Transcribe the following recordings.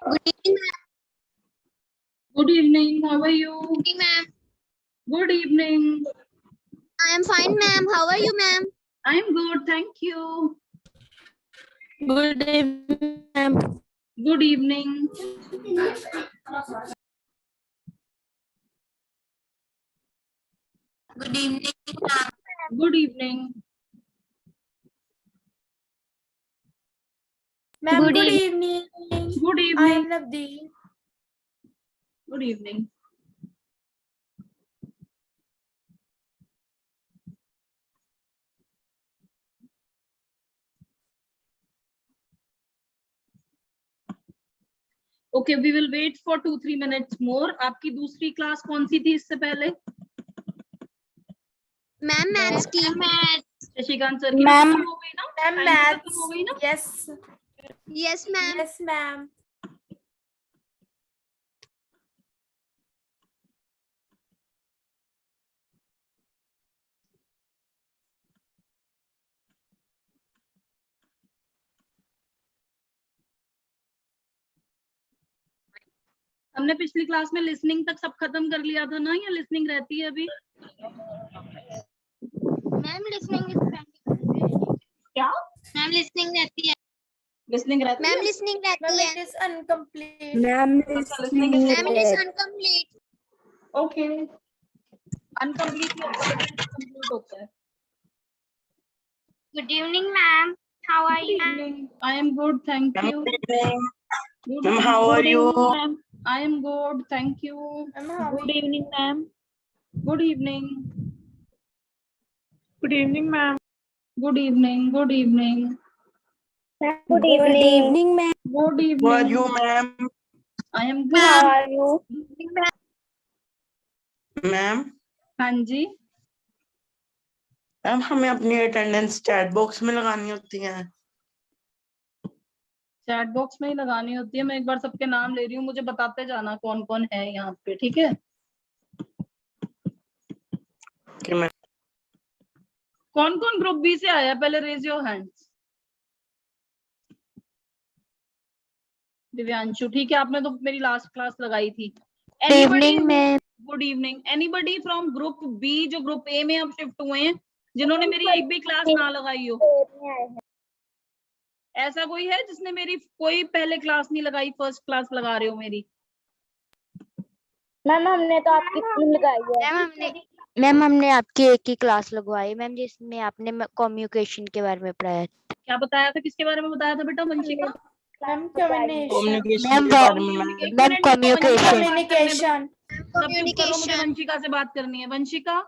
Good evening, ma'am. Good evening. How are you? Good evening, ma'am. Good evening. I am fine, ma'am. How are you, ma'am? I'm good. Thank you. Good evening, ma'am. Good evening. Good evening, ma'am. Good evening. Ma'am, Good good evening. evening. Good I am evening. Navdeen. Good evening. Okay, we will wait for 2-3 minutes more. आपकी दूसरी class कौन सी थी इससे पहले? Ma'am, maths की. Shashikant sir की Ma'am. खत्म हो गई ना? Ma'am, Time maths. खत्म हो गई ना? Yes. Yes, ma'am. Yes, ma'am. हमने पिछली क्लास में लिसनिंग तक सब खत्म कर लिया था ना, या लिसनिंग रहती है अभी? Ma'am, listening is pending. क्या? Ma'am, listening रहती है. लिसनिंग रहती Ma'am, है? listening Ma'am, रहती it है. is incomplete. Ma'am, अच्छा, listening is Ma'am, it is incomplete. Okay. Incomplete नहीं होता, complete होता है. Good evening, ma'am. How are Good you? evening. I am good, thank you. Good Ma'am, how are good you? evening, ma'am. I am good, thank you. Ma'am, how are Good you? evening, ma'am. Good evening. Good evening, ma'am. Good evening. Good evening. Good evening, ma'am. Good evening. How are you, ma'am? I am How good. are you? Ma'am हाँ जी. Ma'am हमें अपनी attendance chat box में लगानी होती है. Chat box में ही लगानी होती है. मैं एक बार सबके नाम ले रही हूँ, मुझे बताते जाना कौन कौन है यहाँ पे, ठीक है? कि मैं कौन कौन ग्रुप बी से आया, पहले रेज योर हैंड्स. दिव्यांशु, ठीक है, आपने तो मेरी लास्ट क्लास लगाई थी. evening, ma'am. Good evening. Anybody from group B जो ग्रुप ए में अब शिफ्ट हुए हैं, जिन्होंने मेरी एक भी क्लास ना लगाई हो? ऐसा कोई है जिसने मेरी कोई पहले क्लास नहीं लगाई, फर्स्ट क्लास लगा रहे हो मेरी? मैम हमने तो आपकी तीन लगाई है. मैम हमने आपकी एक ही क्लास लगवाई मैम, जिसमें आपने कम्युनिकेशन के बारे में पढ़ाया. क्या बताया था, किसके बारे में बताया था बेटा, वंशिका? Ma'am, communication. कम्युनिकेशन के बारे में मैम. Ma'am communication. Communication. मुझे वंशिका से बात करनी है. वंशिका,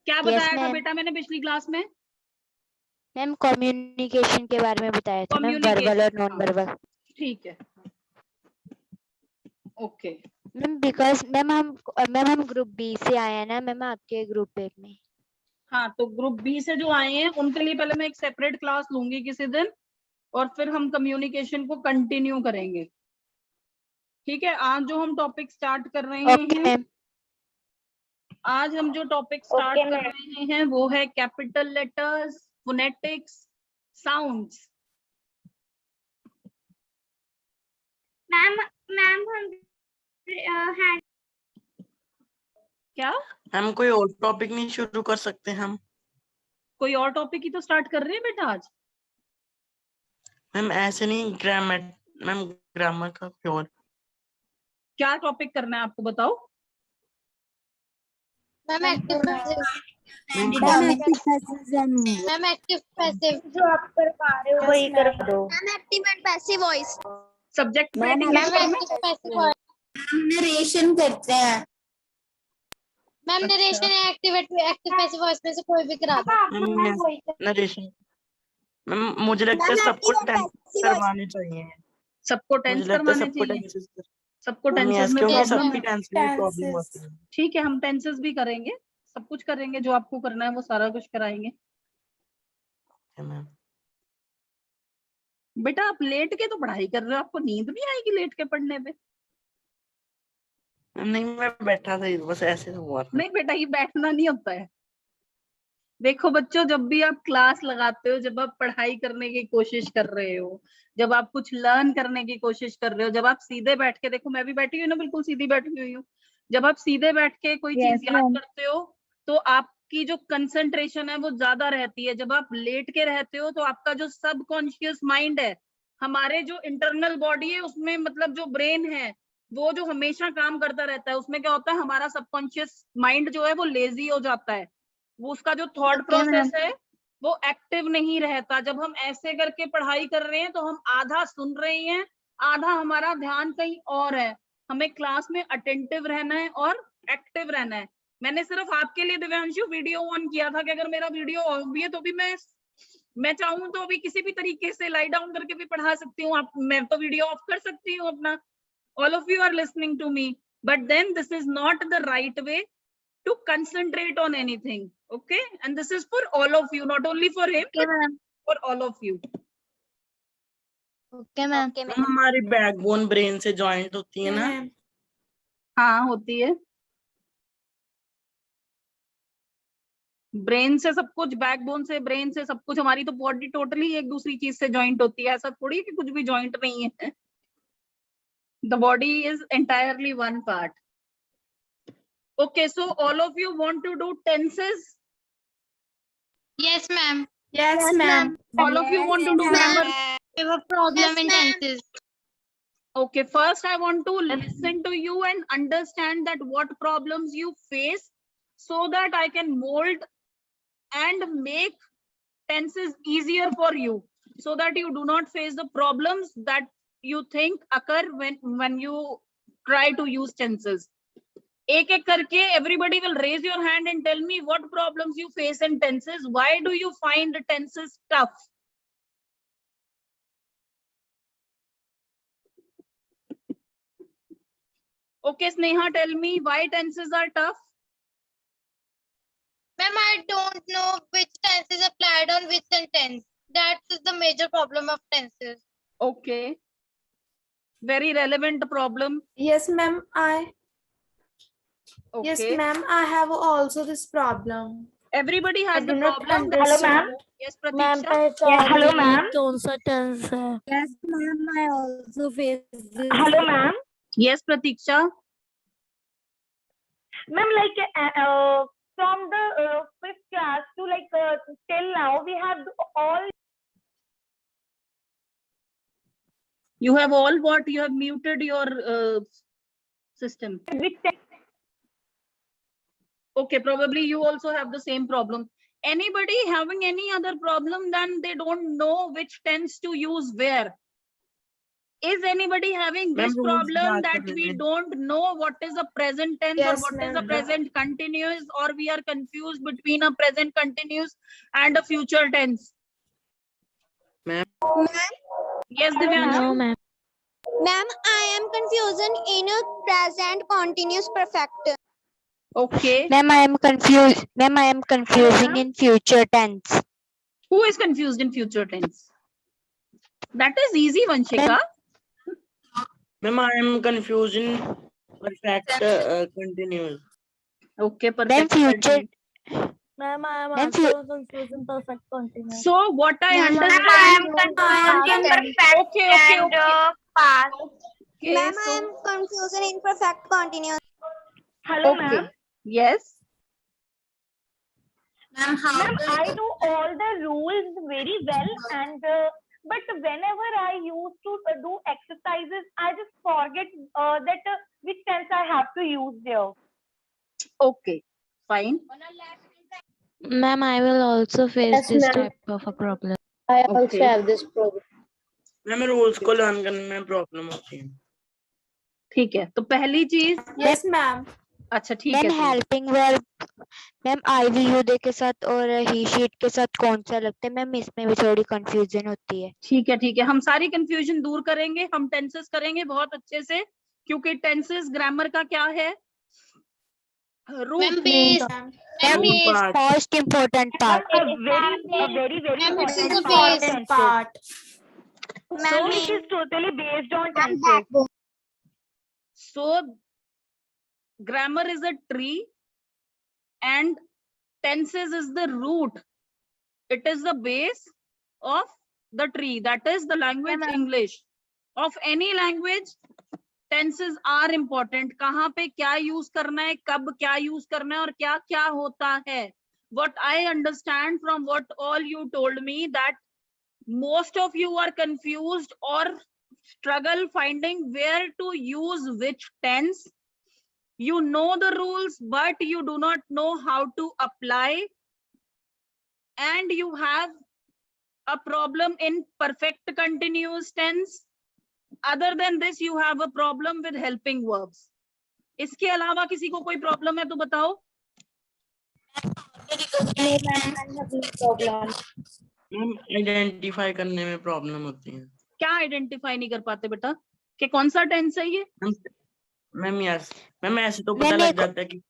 क्या बताया था ma'am. बेटा मैंने पिछली क्लास में? मैम कम्युनिकेशन के बारे में बताया था मैम, वर्बल और नॉन वर्बल. ठीक है, ओके. मैम बिकॉज मैम हम ग्रुप बी से आए हैं ना मैम, आपके ग्रुप ए में. हाँ, तो ग्रुप बी से जो आए हैं उनके लिए पहले मैं एक सेपरेट क्लास लूंगी किसी दिन, और फिर हम कम्युनिकेशन को कंटिन्यू करेंगे. ठीक है, आज जो हम टॉपिक स्टार्ट कर रहे ओके हैं, मैम. आज हम जो टॉपिक स्टार्ट Okay, कर ma'am. रहे हैं वो है capital letters, phonetics, sounds. Ma'am, हम क्या? हम कोई और टॉपिक नहीं शुरू कर सकते हम? कोई और टॉपिक ही तो स्टार्ट कर रहे हैं बेटा आज. मैम ऐसे नहीं, ग्रामर मैम, ग्रामर का कोई और. क्या टॉपिक करना है आपको, बताओ. Ma'am active passive. Ma'am ma'am active passive. जो आप करवा रहे हो वही कर दो. Ma'am active and passive voice. Subject ma'am active passive voice. Narration करते हैं. मैम नरेशन या एक्टिव पैसिव वॉइस में से कोई भी करा दो. नरेशन. मैम मुझे लगता है सबको टेंस करवाने चाहिए. सबको मुझे टेंस लगता है करवाने सबको चाहिए. टेंसेस. सबको टेंसेस यस, में क्योंकि प्रॉब्लम सबकी है. टेंस में प्रॉब्लम होती है. ठीक है, हम टेंसेस भी करेंगे, सब कुछ करेंगे, जो आपको करना है वो सारा कुछ कराएंगे. मैम बेटा आप लेट के तो पढ़ाई कर रहे हो, आपको नींद नहीं आएगी लेट के पढ़ने पे? नहीं, मैं बैठा था बस ऐसे हुआ था. नहीं बेटा, ये बैठना नहीं होता है. देखो बच्चों, जब भी आप क्लास लगाते हो, जब आप पढ़ाई करने की कोशिश कर रहे हो, जब आप कुछ लर्न करने की कोशिश कर रहे हो, जब आप सीधे बैठ के, देखो मैं भी बैठी हुई ना, बिल्कुल सीधी बैठी हुई हूँ, जब आप सीधे बैठ के कोई चीज याद करते हो तो आपकी जो कंसंट्रेशन है वो ज्यादा रहती है। जब आप लेट के रहते हो तो आपका जो सबकॉन्शियस माइंड है, हमारे जो इंटरनल बॉडी है उसमें, मतलब जो ब्रेन है वो जो हमेशा काम करता रहता है, उसमें क्या होता है, हमारा सबकॉन्शियस माइंड जो है वो लेजी हो जाता है, वो उसका जो थॉट प्रोसेस है वो एक्टिव नहीं रहता। जब हम ऐसे करके पढ़ाई कर रहे हैं तो हम आधा सुन रहे हैं, आधा हमारा ध्यान कहीं और है। हमें क्लास में अटेंटिव रहना है और एक्टिव रहना है। मैंने सिर्फ आपके लिए दिव्यांशु वीडियो ऑन किया था कि अगर मेरा वीडियो ऑफ भी है तो भी मैं चाहूँ तो अभी किसी भी तरीके से लाई डाउन करके भी पढ़ा सकती हूँ। आप, मैं तो वीडियो ऑफ कर सकती हूँ अपना। all of you are listening to me, but then this is not the right way to concentrate on anything. Okay, and this is for all of you, not only for him, but for all of you. Okay ma'am. Ma'am हमारी backbone brain से joint होती है ना? Ma'am हाँ होती है, brain से सब कुछ, बैकबोन से, ब्रेन से सब कुछ। हमारी तो बॉडी टोटली एक दूसरी चीज से जॉइंट होती है, ऐसा थोड़ी है कि कुछ भी जॉइंट नहीं है। The body is entirely one part. Okay, so all of you want to do tenses? Yes, ma'am. yes ma'am All of you want to do grammar? I have a problem in tenses. Okay, first I want to listen to you and understand that what problems you face, so that I can mold and make tenses easier for you, so that you do not face the problems that you think occur when you try to use tenses. एक एक करके everybody will raise your hand and tell me what problems you face in tenses. Why do you find tenses tough? Okay, Sneha, tell me why tenses are tough. Ma'am, I don't know which tense is applied on which sentence. That is the major problem of tenses. Okay, very relevant problem. yes ma'am Okay, yes ma'am I have also this problem. everybody has I the do not problem. understand. Yes, Pratiksha. hello ma'am. कौन सा tense है? Yes ma'am, I also face this. Hello, ma'am. Yes, Pratiksha. Ma'am, like from the fifth class to till now, we have all. You have all what? You have muted your system. Okay, probably you also have the same problem. Anybody having any other problem than they don't know which tense to use where? Is anybody having this Ma'am, rules problem याद that कर we लेंगे। don't know what is a present tense Yes, or what is a ma'am. present continuous, or we are confused between a present continuous and a future tense? Ma'am. Yes, Divyanshu. No ma'am. Ma'am, I am confusion in a present continuous perfect. Okay. Ma'am I am confuse, ma'am I am confusing in future tense. Who is confused in future tense? That is easy, Vanshika. Ma'am, I am confused in perfect continuous. Okay, ma'am perfect. Future, Ma'am, I am Ma'am, also confused in perfect continuous. So what I Ma'am, understand. I am Okay, okay. past. Okay, Ma'am, I so, am confusion in perfect continuous. Hello, okay. ma'am. Yes. Ma'am, Ma'am, I know all the rules very well, and but whenever I used to do exercises, I just forget that which tense I have to use there. Okay. Fine. Ma'am I will also face Yes, this ma'am. Type of a problem. I also Okay. have this problem. Ma'am rules को learn करने में problem होती है। ठीक है, तो पहली चीज, yes ma'am अच्छा ठीक मैम है, तो helping verb, ma'am I will you they के साथ और ही शीट के साथ कौन सा लगता है? मैम इसमें भी थोड़ी कंफ्यूजन होती है। ठीक है, हम सारी कंफ्यूजन दूर करेंगे, हम टेंसेस करेंगे बहुत अच्छे से, क्योंकि टेंसेस ग्रामर का क्या है? Root. Ma'am, base. ma'am Ma'am, Root base. part. Most important part. A very Ma'am, this is important the part. base. important part. So, It is totally based on tenses. so grammar is a tree and tenses is the root. It is the base of the tree. That is the language English. Of any language, tenses are important. कहाँ पे क्या use करना है, कब क्या use करना है और क्या क्या होता है. What I understand from what all you told me, that most of you are confused or struggle finding where to use which tense. You know the rules, but you do not know how to apply. And you have a problem in perfect continuous tense. Other than this, you have a problem with helping verbs. इसके अलावा किसी को कोई problem है तो बताओ. Ma'am identify करने में प्रॉब्लम होती है. क्या आइडेंटिफाई नहीं कर पाते बेटा कि कौन सा टेंस है ये? मैम यस मैम ऐसे तो पता मैम लग एक- जाता है कि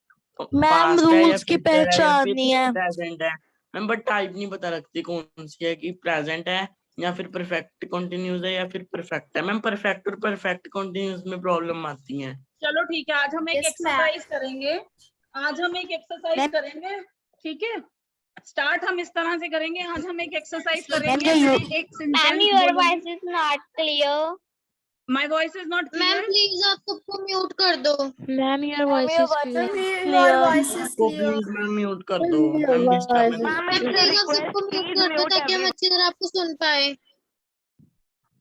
मैम past है या रूल्स की future है या पहचान फिर नहीं है. present है. मैम बट टाइप नहीं पता लगती कौन सी है, कि प्रेजेंट है या फिर परफेक्ट कंटिन्यूस है या फिर परफेक्ट है. मैम परफेक्ट और परफेक्ट कंटिन्यूस में प्रॉब्लम आती है. चलो ठीक है, आज हम एक Yes, एक्सरसाइज करेंगे. आज हम एक एक्सरसाइज मैम- करेंगे, ठीक है. स्टार्ट हम इस तरह से करेंगे. आज हम एक एक्सरसाइज मैम, करेंगे. जो मैं you- एक Ma'am, सेंटेंस your बोलूंगी. voice is not clear. My voice is not ma'am clear. Please आप सबको म्यूट कर दो. Ma'am your voice is Your clear. voice is तो clear. प्लीज मैम म्यूट कर दो. Ma'am disturbance. Ma'am, ma'am it's a please आप request, सबको mute please कर दो mute ताकि हम everyone. अच्छी तरह आपको सुन पाए.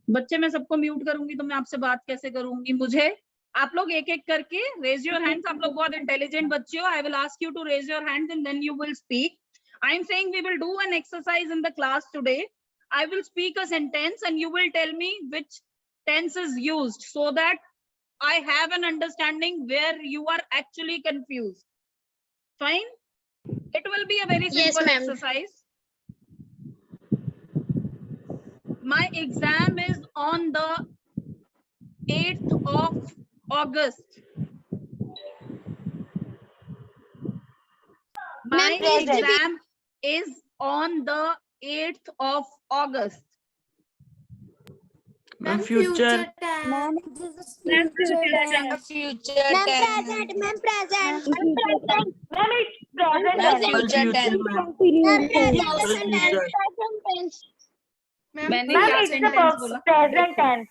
बच्चे मैं सबको म्यूट करूंगी तो मैं आपसे बात कैसे करूंगी? मुझे आप लोग एक एक करके रेज योर हैंड्स. आप लोग बहुत इंटेलिजेंट बच्चे हो. I will ask you to raise your hands and then you will speak. I am saying we will do an exercise in the class today. I will speak a sentence and you will tell me which tense is used so that I have an understanding where you are actually confused. Fine? It will be a very Yes, simple ma'am. exercise. My exam is on the 8th of August. My Ma'am, please repeat. exam is on the 8th of August. Ma'am future. tense. Ma'am, present. Ma'am, present. Ma'am, it's present tense. Ma'am, present Future. tense. मैंने Ma'am, क्या it's sentence the बोला? present tense.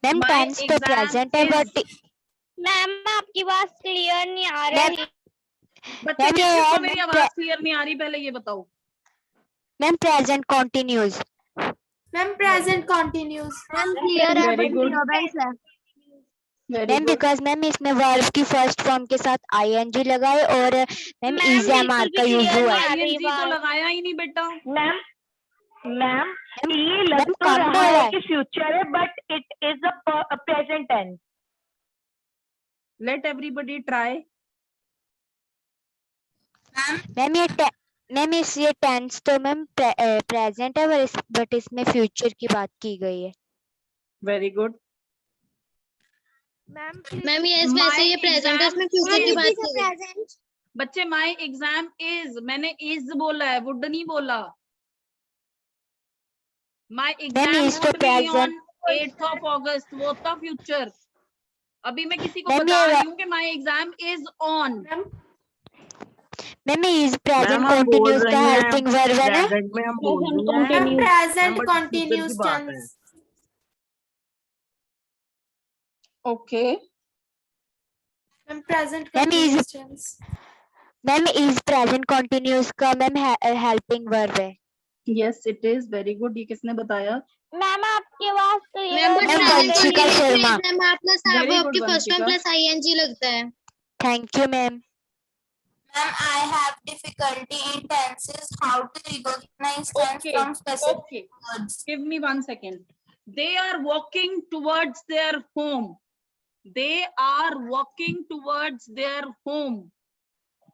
Ma'am My tense तो exam present है is- but ma'am आपकी बात clear नहीं आ ma'am रही. बच्चे मैम, ये किसको है, मेरी मैम, आवाज क्लियर नहीं आ रही? पहले ये बताओ. Ma'am present continuous. Ma'am, present continuous. Ma'am clear है Very but good. disturbance है. Very ma'am good. Because ma'am इसमें वर्ब की फर्स्ट फॉर्म के साथ आईएनजी लगाए और मैम मैम, इजएमआर बिल्कुल का भी यूज clear हुआ नहीं है. आ रही ING तो बात. लगाया ही नहीं बेटा. मैम ये लग मैम, तो काम रहा तो है है. कि फ्यूचर है but it is a present tense. Let everybody try. Ma'am ये टेंस तो मैम प्रेजेंट है बट इसमें फ्यूचर की बात की गई है. Very good. मैम ये वैसे ये प्रेजेंट है, इसमें फ्यूचर की बात की गई. present. बच्चे my exam is, मैंने is बोला है, would नहीं बोला. My exam is तो would be on present. 8th of August. वो था future. अभी मैं किसी को मैम, बता ये- रही हूँ कि my exam is on. Ma'am is present ma'am हम बोल कंटिन्यूस रहे का हैं हेल्पिंग वर्ब है ना. प्रेजेंट में हम बोल रहे हैं. Ma'am, present but future continuous की बात है. tense. Okay. Ma'am, present Ma'am, is- continuous tense. Ma'am is present continuous का मैम हेल्पिंग वर्ब है. Yes, it is very good. ये किसने बताया? मैम आपकी आवाज ma'am but clear ma'am, present Vanshika continuous Sharma. में मैम आप प्लस Very वर्ब good, की first form Vanshika. Plus ING लगता है. Thank you ma'am. Ma'am, I have difficulty in tenses. How to recognize tense Okay. from specific Okay. words? Give me 1 second. They are walking towards their home. They are walking towards their home.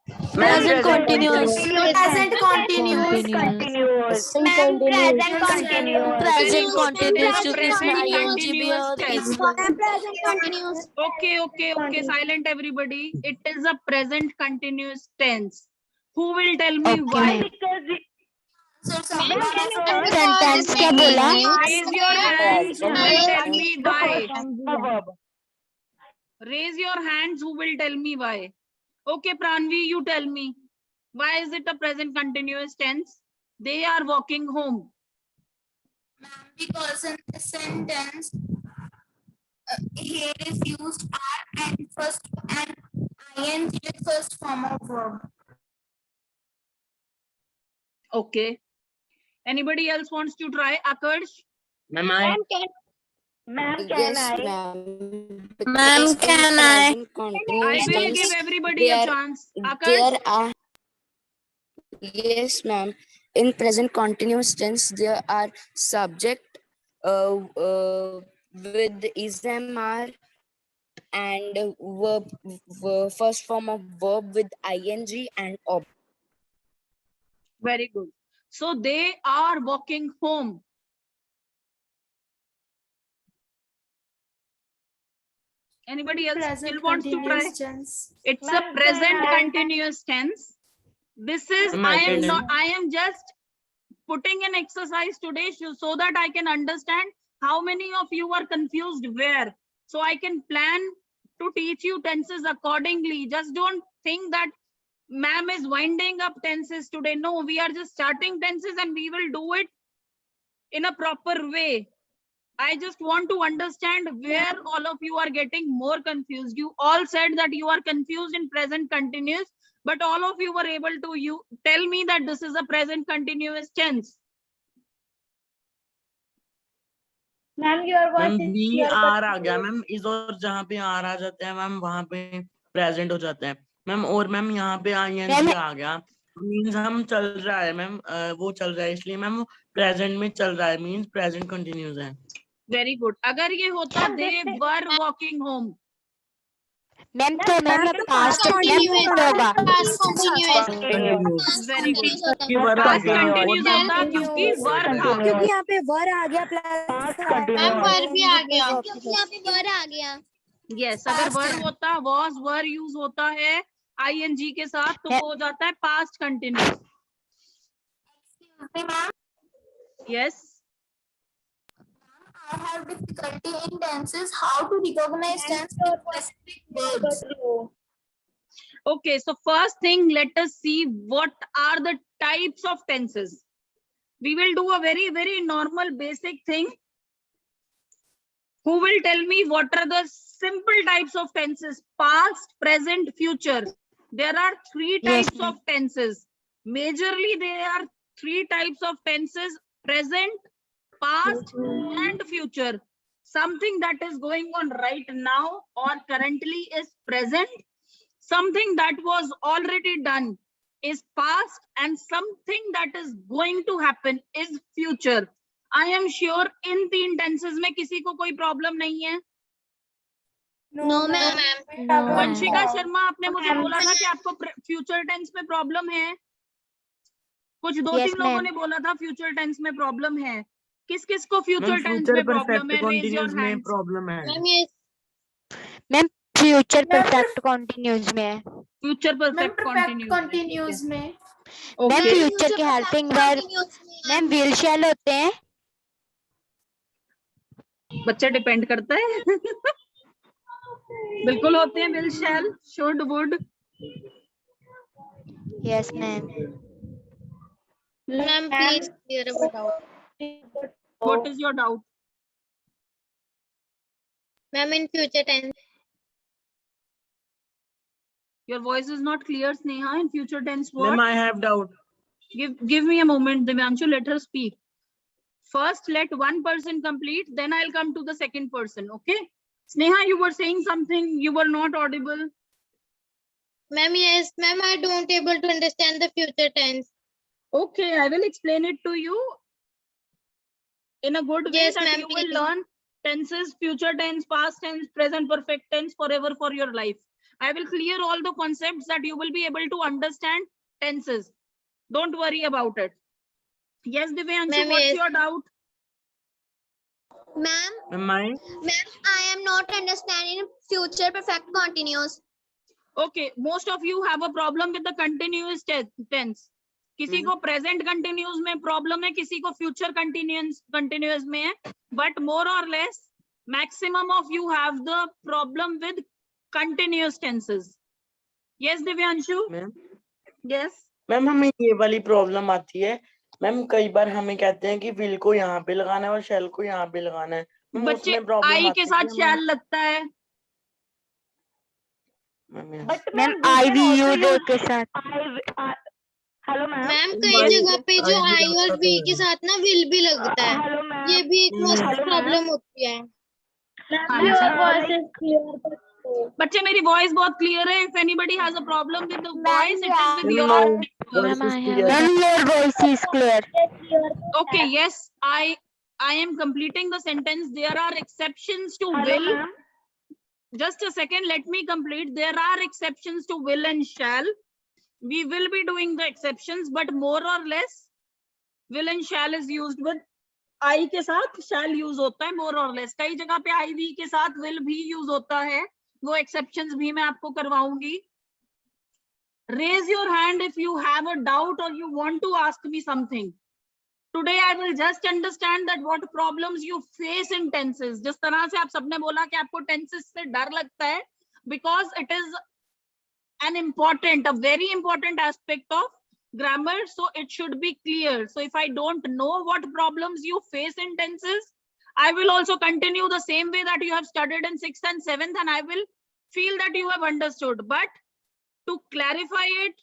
Present continuous. Present continuous. Continuous. Ma'am present continuous. Present Continuous, continuous present क्योंकि इसमें continuous, ing भी है और tense. is भी है. Ma'am present continuous. Okay, okay, okay. Silent everybody. It is a present continuous tense. Who will tell me Okay, why? ma'am. Because Sentence क्या बोला? Raise your hands. Who will tell me why? a verb. Raise your hands. Who will tell me why? Okay, Pranvi, you tell me. Why is it a present continuous tense? They are walking home. Ma'am, because in the sentence here is used are and ing with first form of verb. Okay. Anybody else wants to try? Akarsh? Ma'am, I Ma'am, can I? Ma'am, can I? I will give everybody a chance. Akarsh? There are, yes, ma'am. In present continuous tense, there are subject with ismr and verb, first form of verb with ing and object. Very good. So they are walking home. Anybody else still wants to try? It's a Ma'am, present can I? continuous tense. This is, Ma'am, I can- I am just putting an exercise today so that I can understand how many of you are confused where. So I can plan to teach you tenses accordingly. Just don't think that ma'am is winding up tenses today. No, we are just starting tenses and we will do it in a proper way. I just want to understand where all of you are getting more confused. You all said that you are confused in present continuous, but all of you were able to tell me that this is a present continuous tense. Ma'am, your voice ma'am is be clear, are but आ गया ma'am, इस और जहाँ पे are आ जाता है ma'am वहाँ पे प्रेजेंट हो जाता है मैम, और मैम यहाँ पे आईएनजी आ गया मींस हम चल रहा है मैम, वो चल रहा है इसलिए मैम प्रेजेंट में चल रहा है मींस प्रेजेंट कंटिन्यूस है. Very good. अगर ये होता दे वर वॉकिंग होम, मैम तो मैम पास्ट Continuous. होगा. Past continuous. Very good. कि वर आ पास्ट गया कंटिन्यूस और होता क्योंकि वर था. क्योंकि यहाँ पे वर आ गया प्लस मैम वर भी आ गया. यहाँ पे वर आ गया. यस, अगर वर होता, वॉज वर यूज होता है आईएनजी के साथ तो वो हो जाता है past continuous. Yes, I have difficulty in tenses. How to recognize tense with specific verbs? okay, so first thing, let us see what are the types of tenses. We will do a very, very normal basic thing. Who will tell me what are the simple types of tenses? Past, present, future. There are three Yes, types of tenses. Majorly, there are three types of tenses: present, past, and future. Something that is going on right now or currently is present. Something that was already done is past, and something that is going to happen is future. I am sure in तीन tenses में किसी को कोई problem नहीं है. No, ma'am. Vanshika Sharma, आपने मुझे बोला था कि आपको फ्यूचर टेंस में प्रॉब्लम है. कुछ दो Yes, तीन लोगों ma'am. ने बोला था फ्यूचर टेंस में प्रॉब्लम है. किस किस को फ्यूचर मैम टेंस फ्यूचर में प्रॉब्लम परफेक्ट है? रेज योर कंटिन्यूस में हैंड्स. प्रॉब्लम है. मैम ये मैम फ्यूचर परफेक्ट कंटिन्यूस में है. फ्यूचर परफेक्ट कंटिन्यूस में. मैम ओके, फ्यूचर के helping verb ma'am will shall होते हैं. बच्चा डिपेंड करता है. बिल्कुल होते हैं. Will, shall, should, would. Yes ma'am. Ma'am please clear about doubt. What is your doubt? Ma'am in future tense Your voice is not clear, Sneha. In future tense, what? Ma'am I have doubt. Give me a moment, Divyanshu. Let her speak. First, let one person complete. Then I'll come to the second person. Okay? Sneha, you were saying something. You were not audible. Ma'am, yes, ma'am, I don't able to understand the future tense. Okay, I will explain it to you in a good way Yes, that ma'am, you will please. learn tenses, future tense, past tense, present perfect tense forever for your life. I will clear all the concepts that you will be able to understand tenses. Don't worry about it. Yes, Divyanshu, Ma'am, what's yes. your doubt? Ma'am, ma'am I I am not understanding future perfect continuous. Okay, most of you have a problem with the continuous tense. किसी को present continuous में problem है, किसी को future continuous में है, but more or less maximum of you have the problem with continuous tenses. Yes, Divyanshu? Ma'am Yes. Ma'am हमें ये वाली प्रॉब्लम आती है मैम, कई बार हमें कहते हैं कि विल को यहाँ पे लगाना है और शैल को यहाँ पे लगाना है मैम, बच्चे उसमें प्रॉब्लम आई आती के है साथ कि हमें शैल लगता है। Ma'am yes। But ma'am ma'am, we I can we also you they use के साथ hello ma'am. मैम कई Yes, जगह yes. पे जो I भी आई और लगता वी तो के है। साथ ना विल भी लगता है, Hello ma'am. ये भी एक मोस्ट Hello, ma'am. प्रॉब्लम होती है। हाँ Your जी। voice is बच्चे मेरी वॉइस बहुत क्लियर है। If anybody has a problem with the voice, it is with ma'am your no ma'am voice I is have clear. Ma'am your voice is clear. Okay, yes, I am completing the sentence. There are exceptions to hello will. ma'am. Just a second, let me complete. There are exceptions to will and shall. We will be doing the exceptions, but more or less, will and shall is used with I के साथ shall use होता है more or less. कई जगह पे I V के साथ will भी use होता है, वो exceptions भी मैं आपको करवाऊंगी. Raise your hand if you have a doubt or you want to ask me something. Today I will just understand that what problems you face in tenses. जिस तरह से आप सबने बोला कि आपको tenses से डर लगता है, because it is a very important aspect of grammar, so it should be clear. So if I don't know what problems you face in tenses, I will also continue the same way that you have studied in 6th and 7th, and I will feel that you have understood. But to clarify it,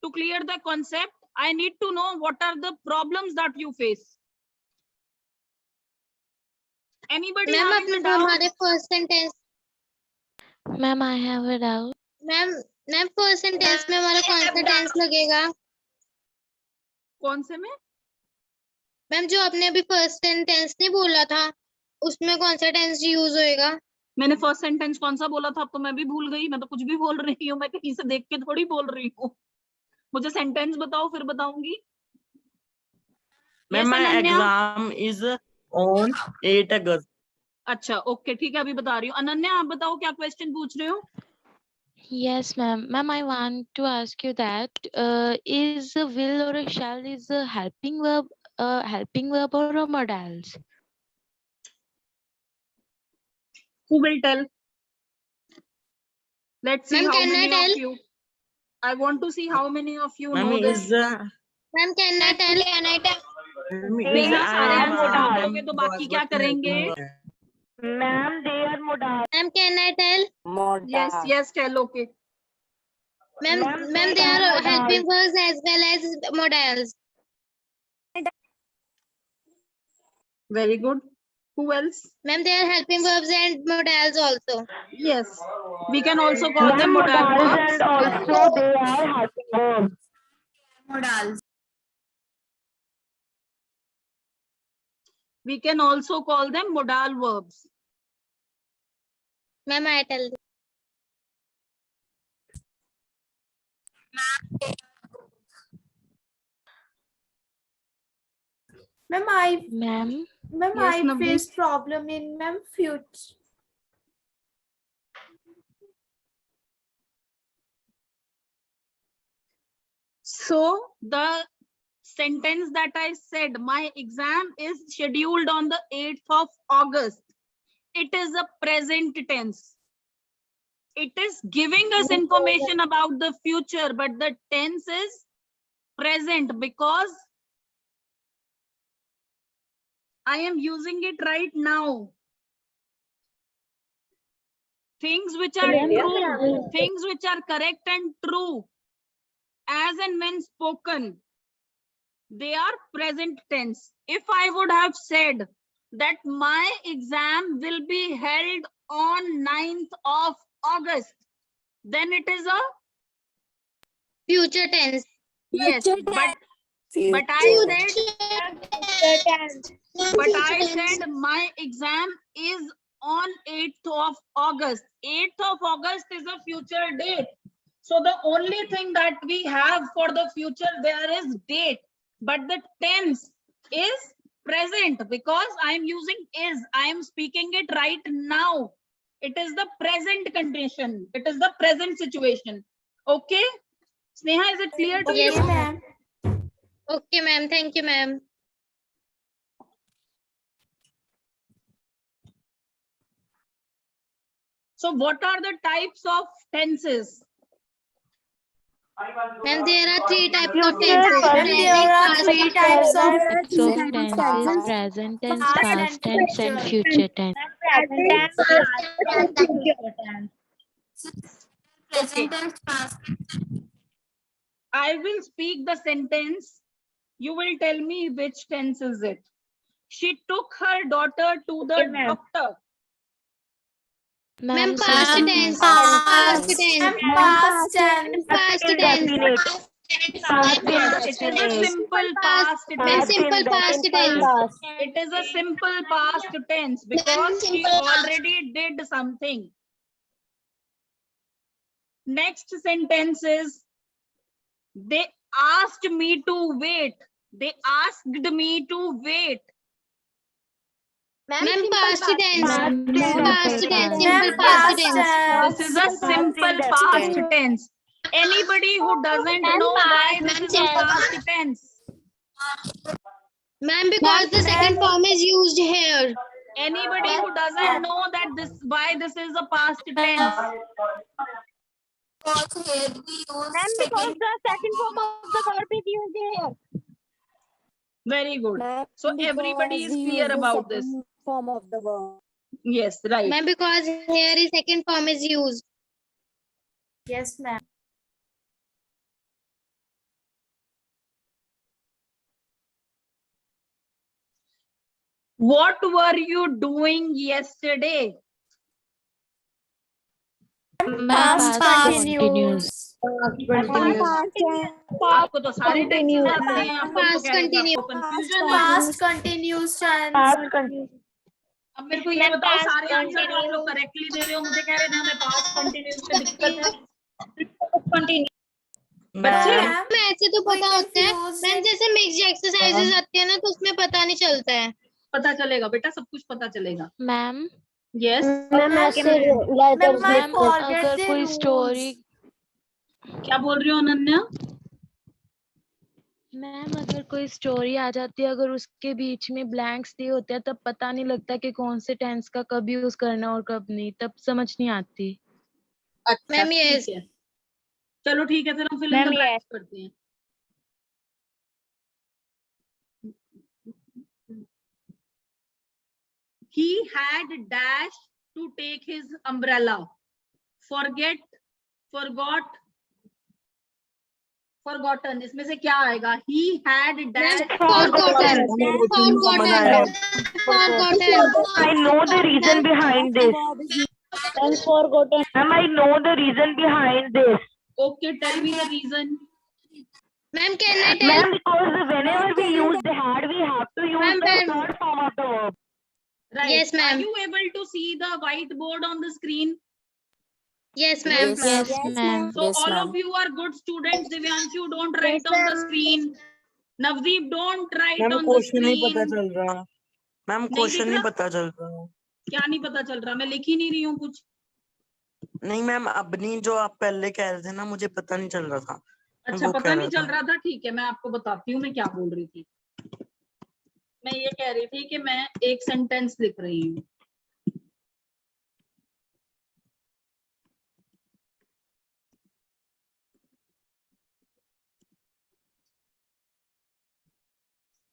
to clear the concept, I need to know what are the problems that you face. Anybody ma'am having अपने a जो doubt? हमारे first sentence ma'am I have a doubt. Ma'am first sentence में हमारा कौन सा tense लगेगा? कौन से में? मैम जो आपने अभी फर्स्ट सेंटेंस नहीं बोला था, उसमें कौन सा टेंस यूज होएगा? मैंने फर्स्ट सेंटेंस कौन सा बोला था अब तो मैं भी भूल गई। मैं तो कुछ भी बोल रही हूँ, मैं कहीं से देख के थोड़ी बोल रही हूँ। मुझे सेंटेंस बताओ फिर बताऊंगी। Ma'am Yes, my Ananya? Exam is on 8 अगस्त। अच्छा ओके ठीक है, अभी बता रही हूँ। अनन्या आप बताओ क्या क्वेश्चन पूछ रहे हो? Yes, ma'am. Ma'am, I want to ask you that is a will or a shall is a helping verb or a modals? Who will tell? Let's see Ma'am, how can I many tell? of you. I want to see how many of you ma'am know this. Is ma'am can I tell? भैया सारे are answer आप modal. दोगे तो बाकी क्या करेंगे? Ma'am, they are modal. Ma'am can I tell? Yes, yes, tell, okay. Ma'am Ma'am, ma'am they they are are modal. Helping verbs as well as modals. Very good. Who else? Ma'am, they are helping verbs and modals also. Yes, we can also call them Ma'am, modal modals verbs. and also they are helping verbs. Modals. We can also call them modal verbs. Ma'am, I tell. Ma'am, I Ma'am, Yes, Navneet. face problem in ma'am future. So the sentence that I said, my exam is scheduled on the 8th of August. It is a present tense. It is giving us information about the future, but the tense is present because I am using it right now. Things which are true, things which are correct and true, as and when spoken, they are present tense. If I would have said that my exam will be held on 9th of August, then it is a Future tense. yes, but I said my exam is on 8th of August. 8th of August is a future date. So the only thing that we have for the future there is date, but the tense is present because I am using is. I am speaking it right now. It is the present condition. It is the present situation. Okay? Sneha, is it clear to Yes, you? ma'am. Okay, ma'am. Thank you, ma'am. So what are the types of tenses? Ma'am, there are three types of Future tenses. perfect. Ma'am, there are three types of Types of tenses: present tense, past tense, and future tense. Present tense, past tense, future tense. Present tense, past tense. I will speak the sentence. You will tell me which tense is it. She took her daughter to the Okay, ma'am. doctor. Ma'am, Ma'am, past second tense. Past. Past tense. Ma'am, past tense. Past Indefinite. tense. Past Yes, it is a indefinite. simple past Ma'am, tense. simple past tense. It is a simple past tense because she already did something. Next sentence is, they asked me to wait. They asked me to wait. Ma'am, past tense. Ma'am, Past simple tense. past. Simple Ma'am, past past tense. This is a simple past tense. Anybody who doesn't know why this is a past tense? Ma'am, because the second form is used here. Anybody who doesn't know that why this is a past tense? Because here we use Because second. the second form of the verb is used here. Very good. So everybody is clear about this. Form of the verb. Yes, right. Ma'am, because here is second form is used. Yes, ma'am. What were you doing yesterday? Ma'am, past continuous. आपको तो सारे tenses आते हैं, आपको तो Past कह रहे थे continuous. आपको कंफ्यूजन है। Past continuous tense. Past continuous. अब मेरे को ये बताओ, सारे आंसर तो आप लोग करेक्टली दे रहे हो, मुझे कह रहे थे हमें पास्ट कंटिन्यूस में दिक्कत है। बच्चे Ma'am, मैम ऐसे तो कोई पता होता है confused मैम, जैसे मिक्स्ड एक्सरसाइजेस आती है ना तो उसमें पता नहीं चलता है। पता चलेगा बेटा, सब कुछ पता चलेगा। Ma'am, yes, ma'am, I ma'am, forget अगर the कोई rules. स्टोरी, क्या बोल रही हो अनन्या? मैम अगर कोई स्टोरी आ जाती है, अगर उसके बीच में ब्लैंक्स दिए होते हैं, तब पता नहीं लगता कि कौन से टेंस का कब यूज करना और कब नहीं, तब समझ नहीं आती। अच्छा मैम, yes. ठीक है, चलो ठीक है, फिर हम फिल इन द ब्लैंक्स करते हैं। He had dash to take his umbrella. Forgotten, इसमें से क्या आएगा? He had dash. Forgotten. I know the reason behind this. Ma'am, I know the reason behind this. Okay, tell me the reason. Ma'am, can I tell? Ma'am, because whenever we use the had, we have to use Ma'am, the ma'am. third form of the verb. Right. Yes, ma'am. Are you able to see the whiteboard on the screen? Yes, ma'am. Yes, ma'am. So all of you are good students. Divyanshu, don't write on the screen. Navdeep, don't write ma'am on the question नहीं पता screen. चल रहा। Ma'am नहीं question दिख नहीं रहा? पता चल रहा। क्या नहीं पता चल रहा? मैं लिख ही नहीं रही हूँ कुछ। नहीं मैम, अपनी जो आप पहले कह रहे थे ना, मुझे पता नहीं चल रहा था। अच्छा, वो पता कह नहीं रहा चल रहा था, ठीक है, मैं आपको बताती हूँ मैं क्या बोल रही थी। मैं ये कह रही थी कि मैं एक सेंटेंस लिख रही हूँ।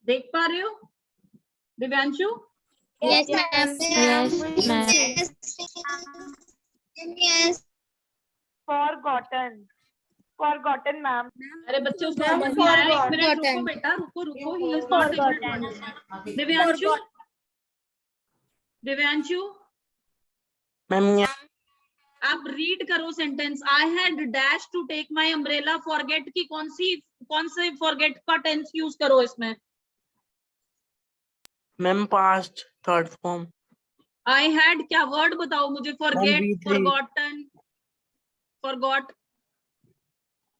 देख पा रहे हो Divyanshu? Yes, ma'am. Yes, ma'am. Yes. Forgotten, ma'am. अरे बच्चे, उसको Ma'am, समझ नहीं आया। एक मिनट रुको forgotten. बेटा, रुको he is not able to understand. Divyanshu ma'am आप रीड करो sentence. I had dash to take my umbrella. Forget की कौन से फॉरगेट का टेंस यूज करो इसमें? Ma'am past third form. I had क्या वर्ड बताओ मुझे? Forget, V3. Forgotten, forgot.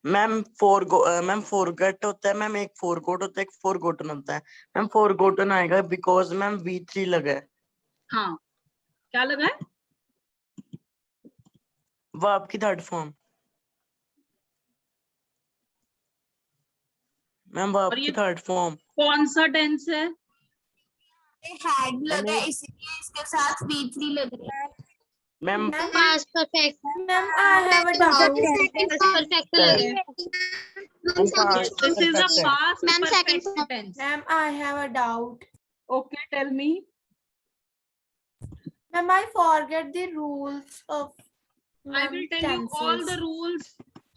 Ma'am ma'am forget होता है मैम, एक फॉरगॉट होता है, एक फॉरगॉटन होता है। मैम फॉरगॉटन आएगा बिकॉज मैम V3 लगा है। हाँ, क्या लगा है? वर्ब की थर्ड फॉर्म मैम, वर्ब और की ये थर्ड फॉर्म। कौन सा टेंस है? हैड लगा है, इसीलिए इसके साथ V3 लग रहा है। Ma'am past perfect. Ma'am, I have a doubt. Past perfect लगे. past This is a perfect है. past Ma'am, second perfect tense. Ma'am, I have a doubt. Okay, tell me. Ma'am, I forget the rules of I will tell you all the rules.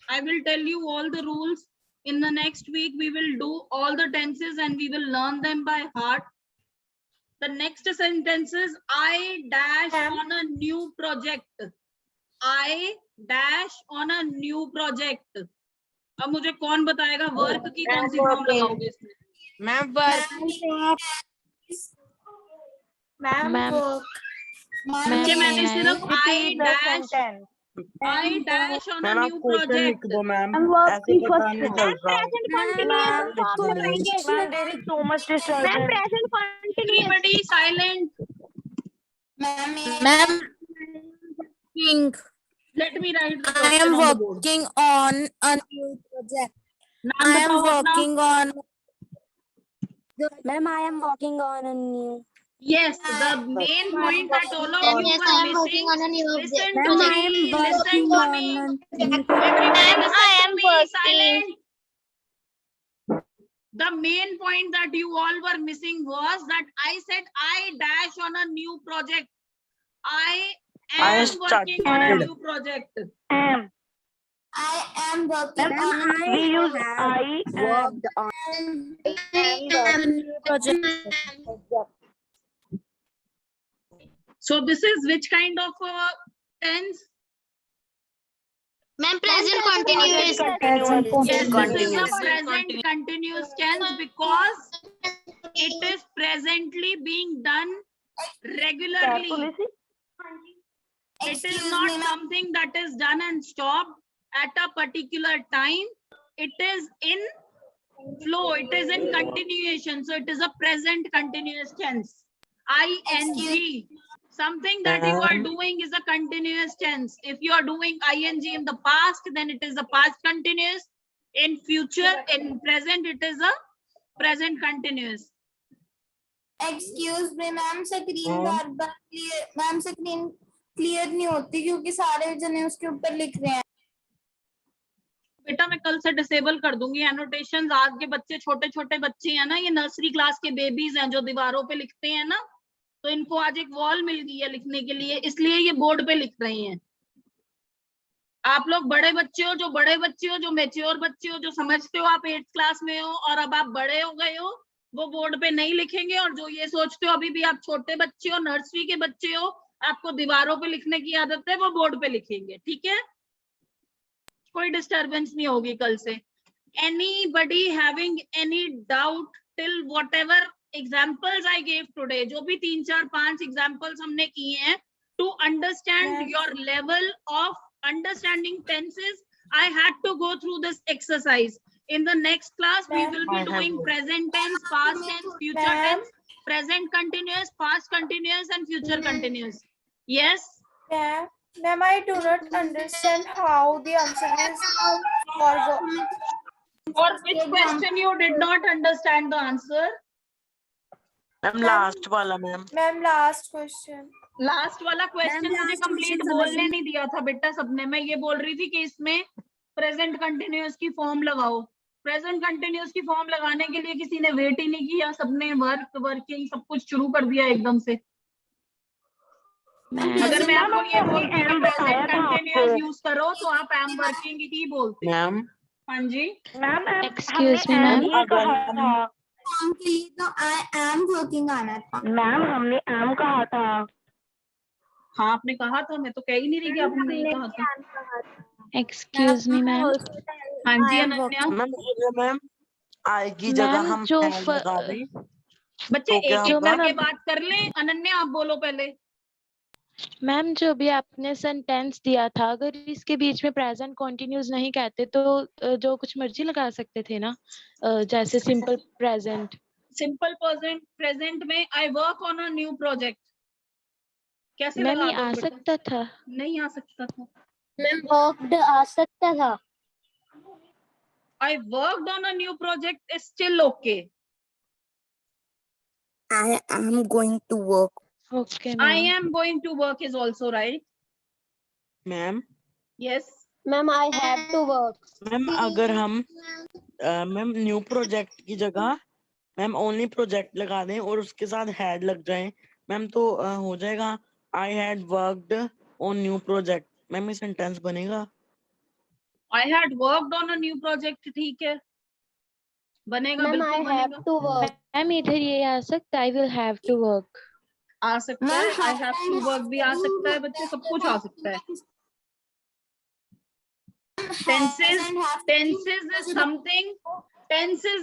I will tell you all the rules. In the next week, we will do all the tenses and we will learn them by heart. The next sentence is I dash Ma'am. on a new project. I dash on a new project. अब मुझे कौन बताएगा work की कौन सी form लगाओगे इसमें? Ma'am work Ma'am, Ma'am. work. बच्चे मैंने Ma'am, सिर्फ I Repeat the dash sentence. I dash on a ma'am आप new क्वेश्चन लिख project. दो मैम, I'm working ऐसे पता first नहीं now. चल रहा. Ma'am, Literally. ma'am, there is so much disturbance. Everybody silent. Ma'am Let me write the I question am on the board. working on a new project. नाम I am बताओ अपना. working on. Ma'am, I am working on a new. Yes, the main point that all of you Yes, were I am working missing. on a new Listen object. to Ma'am, I me. am Listen working to on me. a. Everybody listen I to am me. working. Silent. The main point that you all were missing was that I said I dash on a new project. I I am working on a started. new project. Am. I am working Ma'am, on a We use have I am. worked on a new project. So this is which kind of tense? Ma'am, present continuous. Yes, this is a Continuous. present continuous tense because it is presently being done regularly. Carefully see. It is Excuse not me, ma'am. something that is done and stopped at a particular time. It is in flow. It is in continuation. So it is a present continuous tense. ING. Something that you are doing is a continuous tense. If you are doing ING in the past, then it is a past continuous. In future, in present, it is a present continuous. Excuse me, ma'am screen बार बार clear ma'am screen clear नहीं होती क्योंकि सारे जने उसके ऊपर लिख रहे हैं. बेटा मैं कल से डिसेबल कर दूंगी एनोटेशंस. आज के बच्चे छोटे छोटे बच्चे हैं ना, ये नर्सरी क्लास के बेबीज हैं जो दीवारों पे लिखते हैं ना, तो इनको आज एक वॉल मिल गई है लिखने के लिए, इसलिए ये बोर्ड पे लिख रहे हैं. आप लोग बड़े बच्चे हो, जो मैच्योर बच्चे हो, जो समझते हो आप 8th क्लास में हो और अब आप बड़े हो गए हो, वो बोर्ड पे नहीं लिखेंगे. और जो ये सोचते हो अभी भी आप छोटे बच्चे हो, नर्सरी के बच्चे हो, आपको दीवारों पे लिखने की आदत है, वो बोर्ड पे लिखेंगे. ठीक है, कोई डिस्टरबेंस नहीं होगी कल से. Anybody having any doubt till whatever examples I gave today, जो भी 3 4 5 examples हमने किए हैं, to understand your level of understanding tenses, I had to go through this exercise. In the next class, we will be doing present tense, past tense, future tense, present continuous, past continuous, and future continuous. Yes. Ma'am, I do not understand how the answer is forgot. For which question you did not understand the answer? Ma'am last वाला ma'am. Ma'am, last question. Last वाला question मुझे complete बोलने नहीं दिया था बेटा सबने. मैं ये बोल रही थी कि इसमें प्रेजेंट कंटिन्यूअस की फॉर्म लगाओ. प्रेजेंट कंटिन्यूअस की फॉर्म लगाने के लिए किसी ने वेट ही नहीं किया, सबने वर्किंग सब कुछ शुरू कर दिया एकदम से. अगर मैं आपको ये बोलती कि प्रेजेंट कंटिन्यूअस यूज करो तो आप एम वर्किंग ही बोलते. मैम हाँ जी मैम Excuse me, हमने ma'am. ये कहा था. काम के लिए तो I am working आना था. मैम हमने am कहा था. हाँ आपने कहा था, मैं तो कह ही नहीं रही कि आपने नहीं कहा था. Excuse me, ma'am. हाँ जी अनन्या. मैम आई की जगह Ma'am, हम जो am लगा दें. बच्चे तो क्या एक एक होगा? करके बात कर लें. अनन्या आप बोलो पहले. मैम जो भी आपने सेंटेंस दिया था, अगर इसके बीच में प्रेजेंट कंटिन्यूअस नहीं कहते तो जो कुछ मर्जी लगा सकते थे ना, जैसे सिंपल प्रेजेंट. सिंपल प्रेजेंट में I work on a new project कैसे मैम लगा ये आ दो बेटा? सकता था. नहीं आ सकता था. मैम वर्कड आ सकता था. I worked on a new project is still okay. I am going to work. Okay, I ma'am. am going to work is also right. Ma'am yes Ma'am, I have to work. Ma'am अगर हम ma'am new project की जगह ma'am only project लगा दें और उसके साथ had लग जाए मैम तो हो जाएगा I had worked on new project ma'am ये सेंटेंस बनेगा। I had worked on a new project, ठीक है बनेगा, Ma'am, बिल्कुल I have बनेगा। to work. मैम इधर ये आ सकता I will have to work. आ सकता है, आई हैव टू वर्क भी आ सकता है बच्चे, सब कुछ आ सकता है। tenses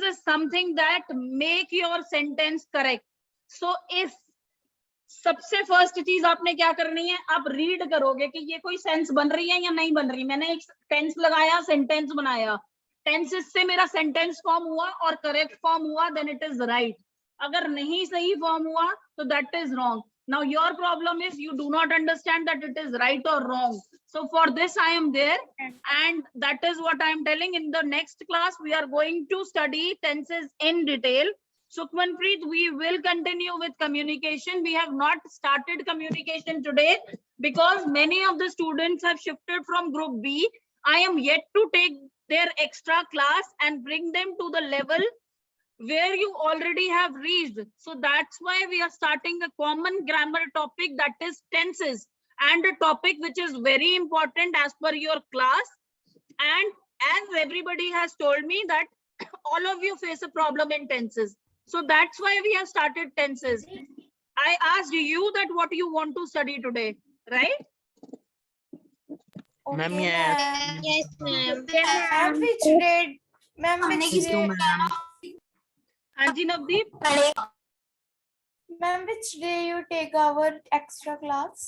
is something that make your sentence correct. So if सबसे फर्स्ट चीज आपने क्या करनी है, आप रीड करोगे कि ये कोई सेंस बन रही है या नहीं बन रही। मैंने एक टेंस लगाया, सेंटेंस बनाया, टेंसेस से मेरा सेंटेंस फॉर्म हुआ और करेक्ट फॉर्म हुआ, देन इट इज राइट। अगर नहीं सही फॉर्म हुआ तो that is wrong. Now your problem is you do not understand that it is right or wrong. So for this I am there, and that is what I am telling. In the next class we are going to study tenses in detail. Sukhmanpreet, we will continue with communication. We have not started communication today because many of the students have shifted from group B. I am yet to take their extra class and bring them to the level where you already have reached. So that's why we are starting a common grammar topic, that is tenses, and a topic which is very important as per your class. And as everybody has told me that all of you face a problem in tenses, so that's why we have started tenses. I asked you that what you want to study today, right? Ma'am Okay, yes ma'am. Yes, ma'am. Ma'am, which day? Ma'am, which thank you day? Ma'am. हाँ जी Navdeep, Ma'am, which day you take our extra class?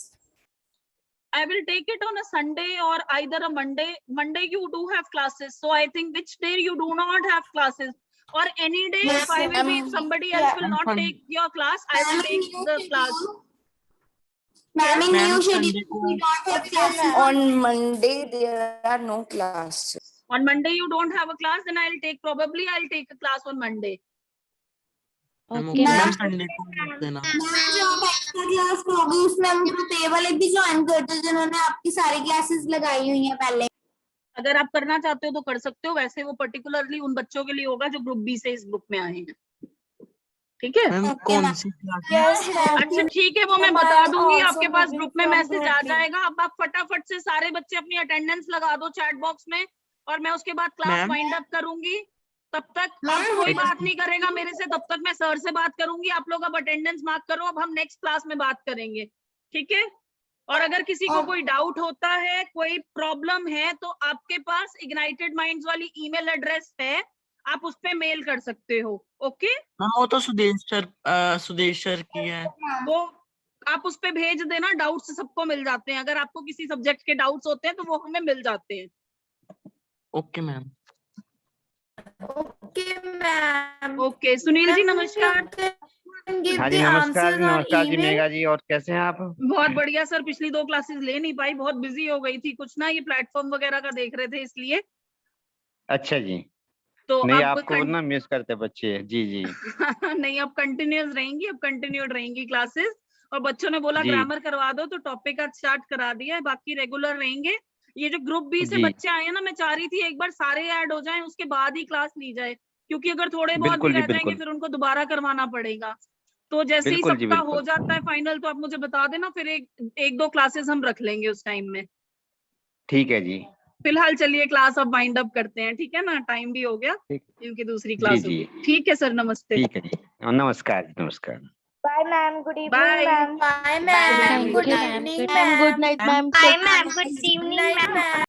I will take it on a Sunday or either a Monday. Monday you do have classes, so I think which day you do not have classes, or any day if I will be, if somebody else will not take your class, I will take the class. Ma'am, in Ma'am, new Sunday schedule, को- we don't have classes. On Monday there are no classes. On Monday you don't have a class, then I'll take a class on Monday. Ma'am okay ma'am ma'am. Sunday को भेज देना। जो extra class होगी उसमें हम group A वाले भी join करते हैं जिन्होंने आपकी सारी क्लासेस लगाई हुई हैं पहले। अगर आप करना चाहते हो तो कर सकते हो, वैसे वो पर्टिकुलरली उन बच्चों के लिए होगा जो ग्रुप बी से इस ग्रुप में आए हैं, ठीक है? मैम कौन सी क्लास? Yes, ma'am. अच्छा ठीक है, वो मैं Ma'am, बता I'm दूंगी, also आपके पास moving ग्रुप में from मैसेज group आ B. जाएगा। अब आप फटाफट से सारे बच्चे अपनी अटेंडेंस लगा दो चैट बॉक्स में, और मैं उसके बाद क्लास Ma'am? वाइंड अप करूंगी। तब तक Ma'am, अब कोई एक- बात नहीं करेगा मेरे से, तब तक मैं सर से बात करूंगी। आप लोग अब अटेंडेंस मार्क करो, अब हम नेक्स्ट क्लास में बात करेंगे, ठीक है? और अगर किसी को कोई डाउट होता है, कोई प्रॉब्लम है, तो आपके पास इग्नाइटेड माइंड्स वाली ईमेल एड्रेस है, आप उस पे मेल कर सकते हो, ओके? मैम वो तो सुदेश सर की है। वो आप उस पे भेज देना, डाउट्स सबको मिल जाते हैं। अगर आपको किसी सब्जेक्ट के डाउट्स होते हैं तो वो हमें मिल जाते हैं। Okay ma'am. Okay, ma'am. Okay Sunil ji नमस्कार। Give हाँ जी the नमस्कार answers on नमस्कार जी email. मेघा जी, और कैसे हैं आप? बहुत बढ़िया सर, पिछली 2 क्लासेस ले नहीं पाई, बहुत बिजी हो गई थी, कुछ ना ये प्लेटफॉर्म वगैरह का देख रहे थे इसलिए। अच्छा जी, तो नहीं अब आपको ना मिस करते बच्चे, जी जी नहीं, अब कंटिन्यूअस रहेंगी, अब कंटिन्यूड रहेंगी क्लासेस। और बच्चों ने बोला जी। ग्रामर करवा दो, तो टॉपिक आज स्टार्ट करा दिया है, बाकी रेगुलर रहेंगे। ये जो ग्रुप बी से जी। बच्चे आए हैं ना, मैं चाह रही थी एक बार सारे ऐड हो जाएं, उसके बाद ही क्लास ली जाए, क्योंकि अगर थोड़े बहुत भी बिल्कुल जी, रह जाएंगे बिल्कुल। फिर उनको दोबारा करवाना पड़ेगा। तो जैसे ही बिल्कुल जी, सबका हो बिल्कुल। जाता है फाइनल, तो आप मुझे बता देना, फिर एक 2 क्लासेस हम रख लेंगे उस टाइम में। ठीक है जी। फिलहाल चलिए क्लास अब वाइंड अप करते हैं, ठीक है ना? टाइम भी हो गया ठीक। क्योंकि दूसरी जी क्लास जी होगी। ठीक है सर, नमस्ते। ठीक है जी, नमस्कार नमस्कार। Bye, ma'am. Good evening, Bye. ma'am. Bye, Thank ma'am. you, Good ma'am. evening, Good ma'am. night, ma'am. Bye, Take ma'am. Good evening, Night, ma'am. ma'am.